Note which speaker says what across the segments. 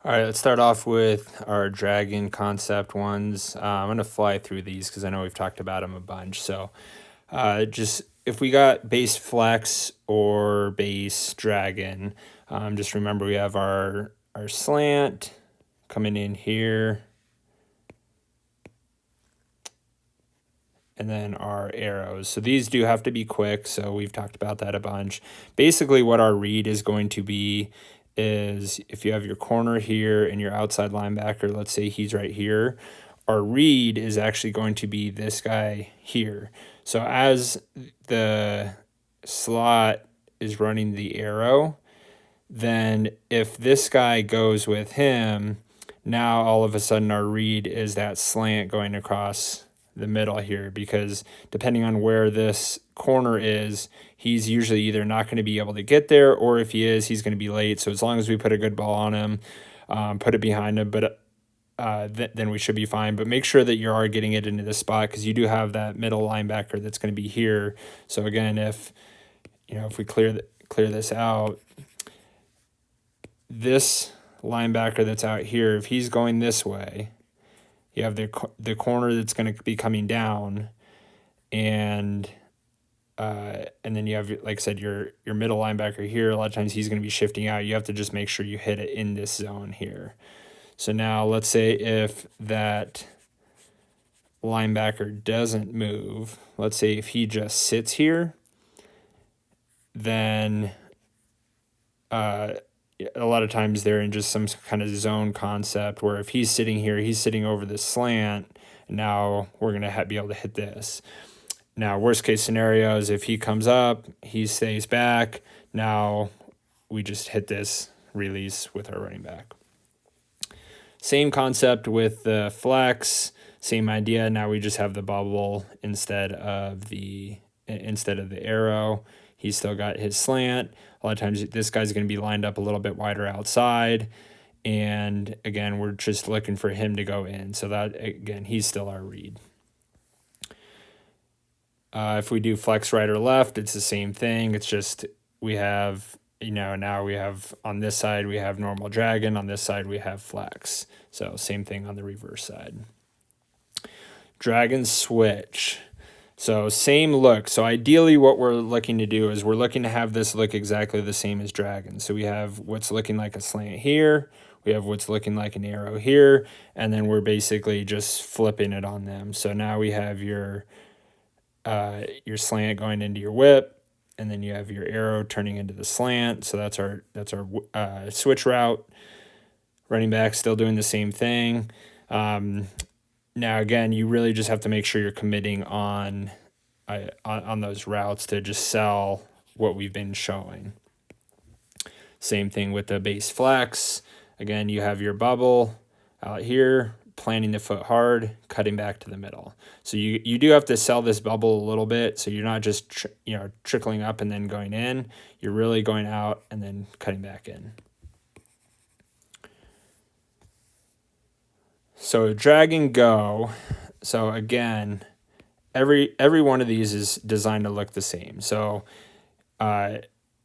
Speaker 1: All right, let's start off with our dragon concept ones. I'm going to fly through these because I know we've talked about them a bunch. So just if we got base flex or base dragon, just remember we have our slant coming in here. And then our arrows. So these do have to be quick. So we've talked about that a bunch. Basically what our read is going to be is if you have your corner here and your outside linebacker, let's say he's right here, our read is actually going to be this guy here. So as the slot is running the arrow, then if this guy goes with him, now all of a sudden our read is that slant going across the middle here, because depending on where this corner is, he's usually either not going to be able to get there, or if he is, he's going to be late. So as long as we put a good ball on him, put it behind him, but then we should be fine. But make sure that you are getting it into this spot, because you do have that middle linebacker that's going to be here. So again, if we clear this out, this linebacker that's out here, if he's going this way, you have the corner that's going to be coming down, and then you have, like I said, your middle linebacker here. A lot of times he's going to be shifting out. You have to just make sure you hit it in this zone here. So now let's say if that linebacker doesn't move, let's say if he just sits here, then a lot of times they're in just some kind of zone concept where if he's sitting here, he's sitting over the slant, and now we're going to be able to hit this. Now, worst case scenario is if he comes up, he stays back. Now we just hit this release with our running back. Same concept with the flex, same idea. Now we just have the bubble instead of the arrow. He's still got his slant. A lot of times this guy's going to be lined up a little bit wider outside. And again, we're just looking for him to go in. So that, again, he's still our read. If we do flex right or left, it's the same thing. It's just we have, now we have on this side, we have normal dragon. On this side, we have flex. So same thing on the reverse side. Dragon switch. So same look. So ideally what we're looking to do is we're looking to have this look exactly the same as dragon. So we have what's looking like a slant here. We have what's looking like an arrow here. And then we're basically just flipping it on them. So now we have your slant going into your whip, and then you have your arrow turning into the slant. So that's our switch route. Running back still doing the same thing. Now, again, you really just have to make sure you're committing on those routes to just sell what we've been showing. Same thing with the base flex. Again, you have your bubble out here, planting the foot hard, cutting back to the middle. So you do have to sell this bubble a little bit. So you're not just trickling up and then going in. You're really going out and then cutting back in. So drag and go. So again, every one of these is designed to look the same. So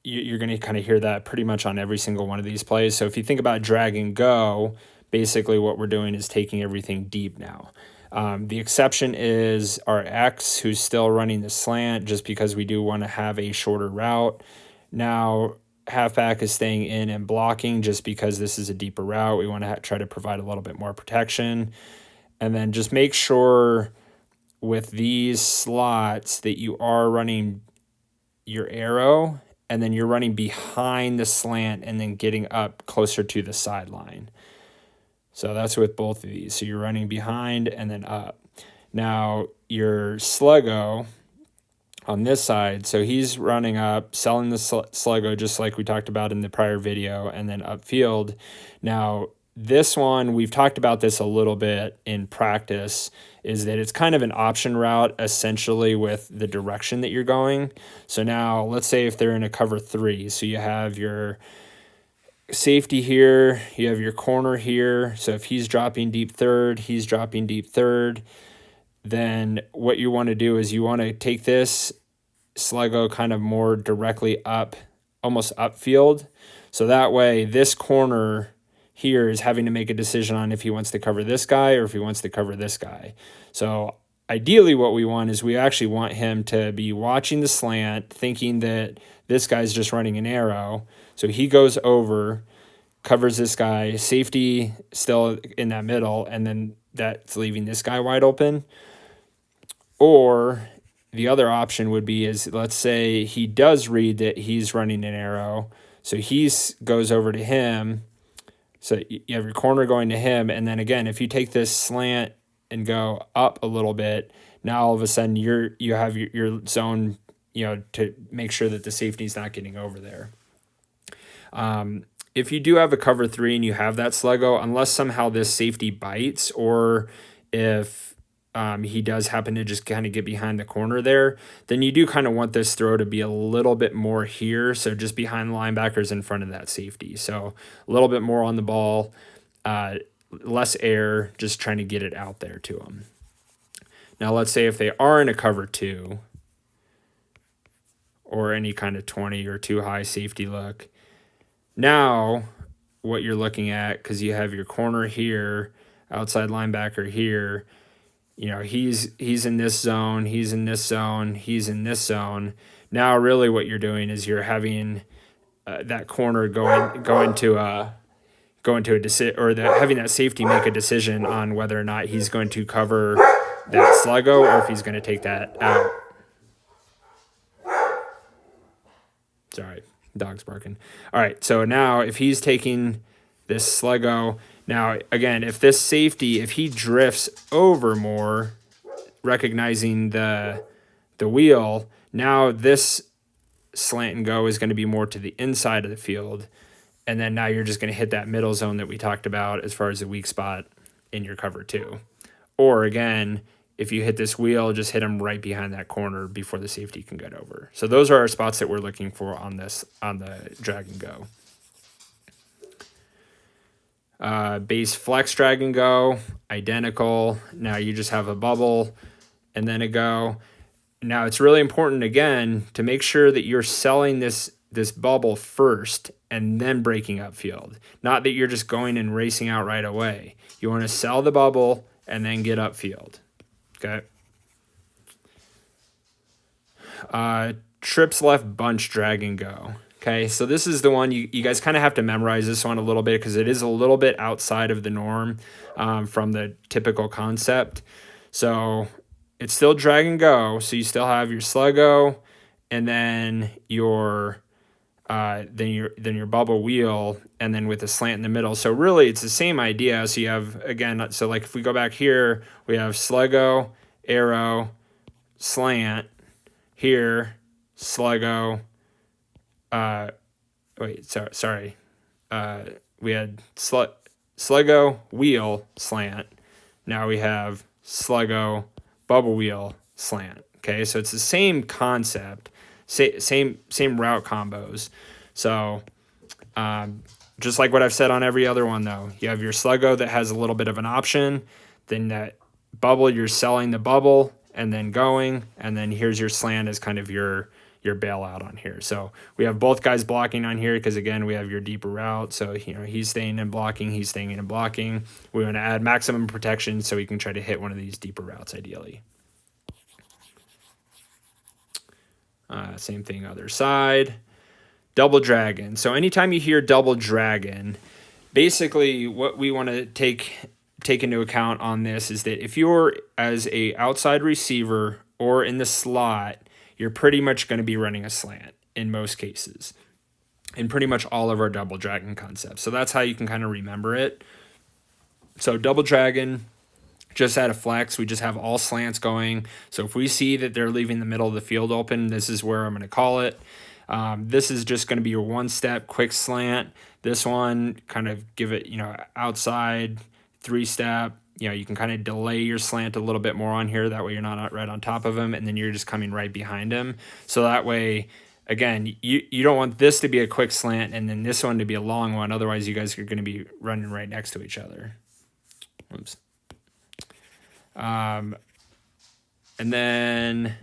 Speaker 1: you're going to kind of hear that pretty much on every single one of these plays. So if you think about drag and go, basically what we're doing is taking everything deep now. The exception is our X, who's still running the slant, just because we do want to have a shorter route. Now, halfback is staying in and blocking just because this is a deeper route. We want to try to provide a little bit more protection. And then just make sure with these slots that you are running your arrow, and then you're running behind the slant and then getting up closer to the sideline. So that's with both of these. So you're running behind and then up. Now your sluggo on this side, so he's running up, selling the sluggo just like we talked about in the prior video, and then upfield. Now this one, we've talked about this a little bit in practice, is that it's kind of an option route essentially with the direction that you're going. So now let's say if they're in a cover 3, so you have your safety here, you have your corner here. So if he's dropping deep third, he's dropping deep third. Then what you want to do is you want to take this sluggo kind of more directly up, almost upfield. So that way this corner here is having to make a decision on if he wants to cover this guy or if he wants to cover this guy. So ideally what we want is we actually want him to be watching the slant, thinking that this guy's just running an arrow. So he goes over, covers this guy, safety still in that middle, and then that's leaving this guy wide open. Or the other option would be is, let's say he does read that he's running an arrow, so goes over to him. So you have your corner going to him, and then again, if you take this slant and go up a little bit, now all of a sudden you have your zone, to make sure that the safety's not getting over there. If you do have a cover 3 and you have that sluggo, unless somehow this safety bites, or if he does happen to just kind of get behind the corner there, then you do kind of want this throw to be a little bit more here. So just behind the linebackers in front of that safety. So a little bit more on the ball, less air, just trying to get it out there to them. Now let's say if they are in a cover 2 or any kind of 20 or too high safety look, now what you're looking at, because you have your corner here, outside linebacker here, he's in this zone, he's in this zone, he's in this zone. Now really what you're doing is you're having that corner going to a decision, or having that safety make a decision on whether or not he's going to cover that sluggo or if he's going to take that out. Sorry, dog's barking. All right, so now if he's taking this sluggo, now again, if this safety, if he drifts over more, recognizing the wheel, now this slant and go is going to be more to the inside of the field, and then now you're just going to hit that middle zone that we talked about as far as the weak spot in your cover 2. Or again, if you hit this wheel, just hit him right behind that corner before the safety can get over. So those are our spots that we're looking for on the drag and go. Base flex drag and go, identical. Now you just have a bubble and then a go. Now it's really important, again, to make sure that you're selling this bubble first and then breaking up field. Not that you're just going and racing out right away. You want to sell the bubble and then get up field. Okay. Trips left bunch drag and go. Okay, so this is the one you guys kind of have to memorize this one a little bit, because it is a little bit outside of the norm from the typical concept. So it's still drag and go. So you still have your sluggo, and then your bubble wheel, and then with a slant in the middle. So really it's the same idea. So you have, again, so like if we go back here, we have sluggo, arrow, slant, here, sluggo, we had sluggo, wheel, slant. Now we have sluggo, bubble wheel, slant. Okay, so it's the same concept, same route combos. So just like what I've said on every other one, though, you have your sluggo that has a little bit of an option. Then that bubble, you're selling the bubble and then going, and then here's your slant as kind of your bailout on here. So we have both guys blocking on here because, again, we have your deeper route. So, he's staying in blocking, he's staying in blocking. We want to add maximum protection so we can try to hit one of these deeper routes ideally. Same thing other side. Double dragon. So anytime you hear double dragon, basically what we want to take into account on this is that if you're as a outside receiver or in the slot, you're pretty much going to be running a slant in most cases in pretty much all of our double dragon concepts. So that's how you can kind of remember it. So double dragon, just out of flex, we just have all slants going. So if we see that they're leaving the middle of the field open, this is where I'm going to call it. This is just going to be your one-step quick slant. This one, kind of give it, outside, three-step. You can kind of delay your slant a little bit more on here. That way you're not right on top of him, and then you're just coming right behind him. So that way, again, you don't want this to be a quick slant and then this one to be a long one. Otherwise, you guys are going to be running right next to each other. Oops. And then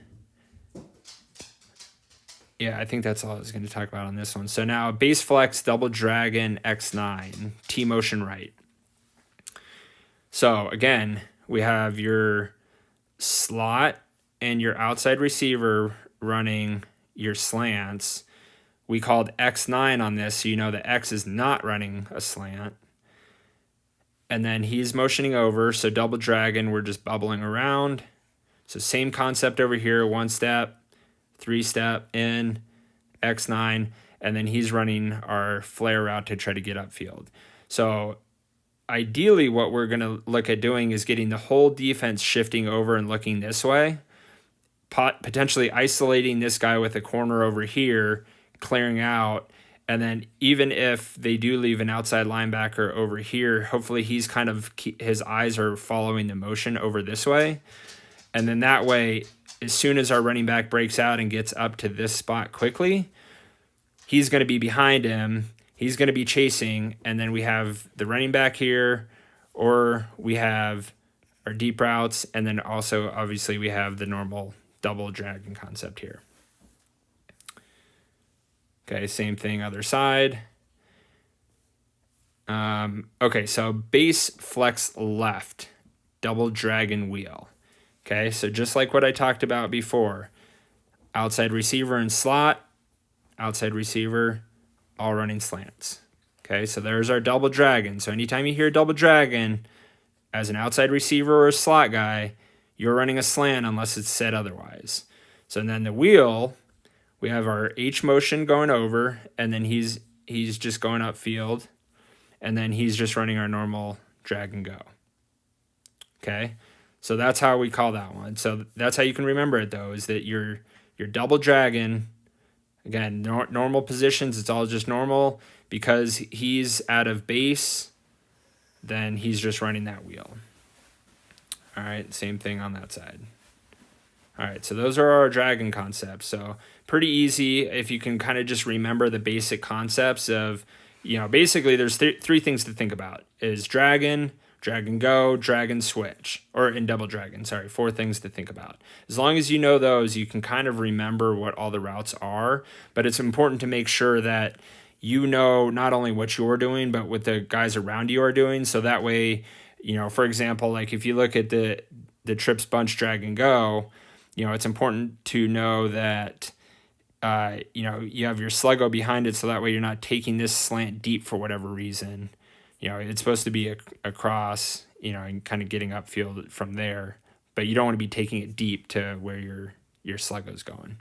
Speaker 1: Yeah, I think that's all I was going to talk about on this one. So now base flex, double dragon, X9, T motion right. So again, we have your slot and your outside receiver running your slants. We called X9 on this, so you know that X is not running a slant. And then he's motioning over, so double dragon, we're just bubbling around. So same concept over here, 1 step, 3 step in, X9, and then he's running our flare route to try to get upfield. So ideally what we're going to look at doing is getting the whole defense shifting over and looking this way, potentially isolating this guy with a corner over here, clearing out, and then even if they do leave an outside linebacker over here, hopefully he's kind of, his eyes are following the motion over this way. And then that way, as soon as our running back breaks out and gets up to this spot quickly, he's going to be behind him. He's going to be chasing. And then we have the running back here, or we have our deep routes. And then also, obviously, we have the normal double dragon concept here. Okay, same thing, other side. Okay, so base flex left, double dragon wheel. Okay, so just like what I talked about before, outside receiver and slot, outside receiver, all running slants. Okay, so there's our double dragon. So anytime you hear double dragon, as an outside receiver or a slot guy, you're running a slant unless it's said otherwise. So then the wheel, we have our H motion going over, and then he's just going upfield, and then he's just running our normal drag and go. Okay, so that's how we call that one. So that's how you can remember it, though, is that your double dragon, again, normal positions, it's all just normal. Because he's out of base, then he's just running that wheel. All right, same thing on that side. All right, so those are our dragon concepts. So pretty easy if you can kind of just remember the basic concepts of, basically there's three things to think about. Is dragon, dragon go, dragon switch, or in double dragon, sorry, 4 things to think about. As long as you know those, you can kind of remember what all the routes are, but it's important to make sure that you know not only what you're doing, but what the guys around you are doing. So that way, for example, like if you look at the trips bunch drag and go, it's important to know that, you have your sluggo behind it. So that way you're not taking this slant deep for whatever reason. It's supposed to be a cross, and kind of getting upfield from there, but you don't want to be taking it deep to where your sluggo's going.